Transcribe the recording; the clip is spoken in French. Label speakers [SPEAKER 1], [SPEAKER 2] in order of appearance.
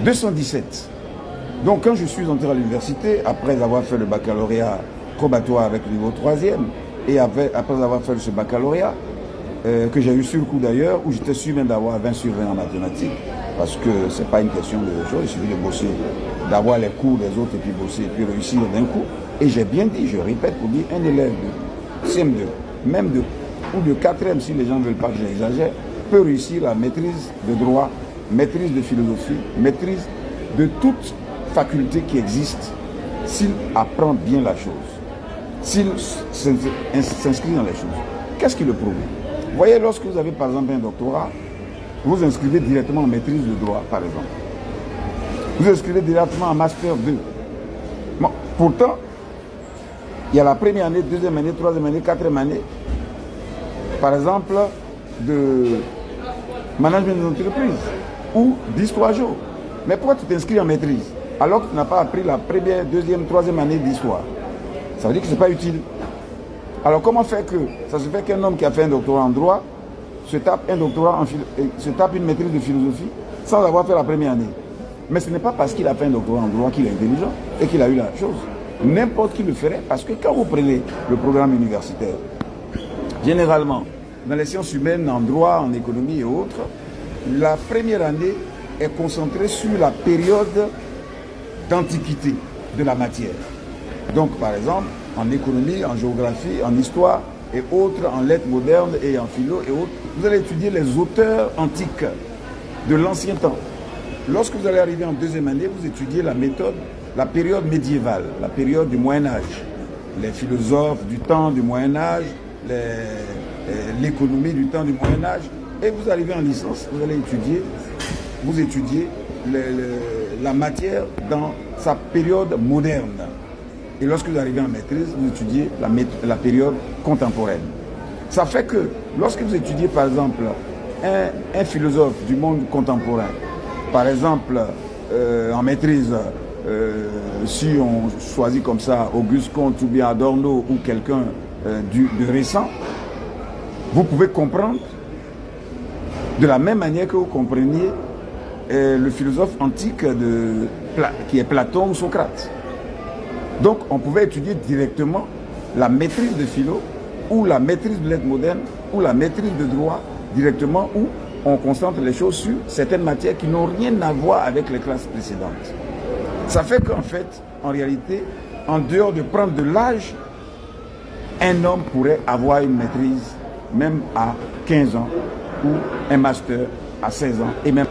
[SPEAKER 1] 217. Donc quand je suis entré à l'université, après avoir fait le baccalauréat probatoire avec le niveau 3e, et après avoir fait ce baccalauréat, que j'ai eu sur le coup d'ailleurs, où j'étais sûr même d'avoir 20 sur 20 en mathématiques, parce que c'est pas une question de chose, il suffit de bosser, d'avoir les cours des autres et puis bosser, et puis réussir d'un coup. Et j'ai bien dit, je répète pour dire, un élève de CM2, même de, ou de 4e, si les gens ne veulent pas que j'exagère, peut réussir la maîtrise de droit, maîtrise de philosophie, maîtrise de toute faculté qui existe, s'il apprend bien la chose, s'il s'inscrit dans les choses. Qu'est-ce qui le prouve? Vous voyez, lorsque vous avez par exemple un doctorat, vous inscrivez directement en maîtrise de droit, par exemple. Vous inscrivez directement en master 2. Bon, pourtant, il y a la première année, deuxième année, troisième année, quatrième année, par exemple, de management des entreprises ou d'histoire géo. Mais pourquoi tu t'inscris en maîtrise alors que tu n'as pas appris la première, deuxième, troisième année d'histoire? Ça veut dire que ce n'est pas utile. Alors comment faire que ça se fait qu'un homme qui a fait un doctorat en droit se tape une maîtrise de philosophie sans avoir fait la première année? Mais ce n'est pas parce qu'il a fait un doctorat en droit qu'il est intelligent et qu'il a eu la chose. N'importe qui le ferait, parce que quand vous prenez le programme universitaire, généralement, dans les sciences humaines, en droit, en économie et autres, la première année est concentrée sur la période d'antiquité de la matière. Donc, par exemple, en économie, en géographie, en histoire et autres, en lettres modernes et en philo et autres, vous allez étudier les auteurs antiques de l'ancien temps. Lorsque vous allez arriver en deuxième année, vous étudiez la méthode, la période médiévale, la période du Moyen-Âge. Les philosophes du temps du Moyen-Âge, l'économie du temps du Moyen-Âge. Et vous arrivez en licence, vous allez étudier, la matière dans sa période moderne. Et lorsque vous arrivez en maîtrise, vous étudiez la période contemporaine. Ça fait que lorsque vous étudiez par exemple un philosophe du monde contemporain, par exemple en maîtrise, si on choisit comme ça Auguste Comte ou bien Adorno ou quelqu'un de récent, vous pouvez comprendre de la même manière que vous compreniez le philosophe antique qui est Platon ou Socrate. Donc on pouvait étudier directement la maîtrise de philo ou la maîtrise de lettres modernes ou la maîtrise de droit directement, où on concentre les choses sur certaines matières qui n'ont rien à voir avec les classes précédentes. Ça fait qu'en fait, en réalité, en dehors de prendre de l'âge, un homme pourrait avoir une maîtrise même à 15 ans ou un master à 16 ans et même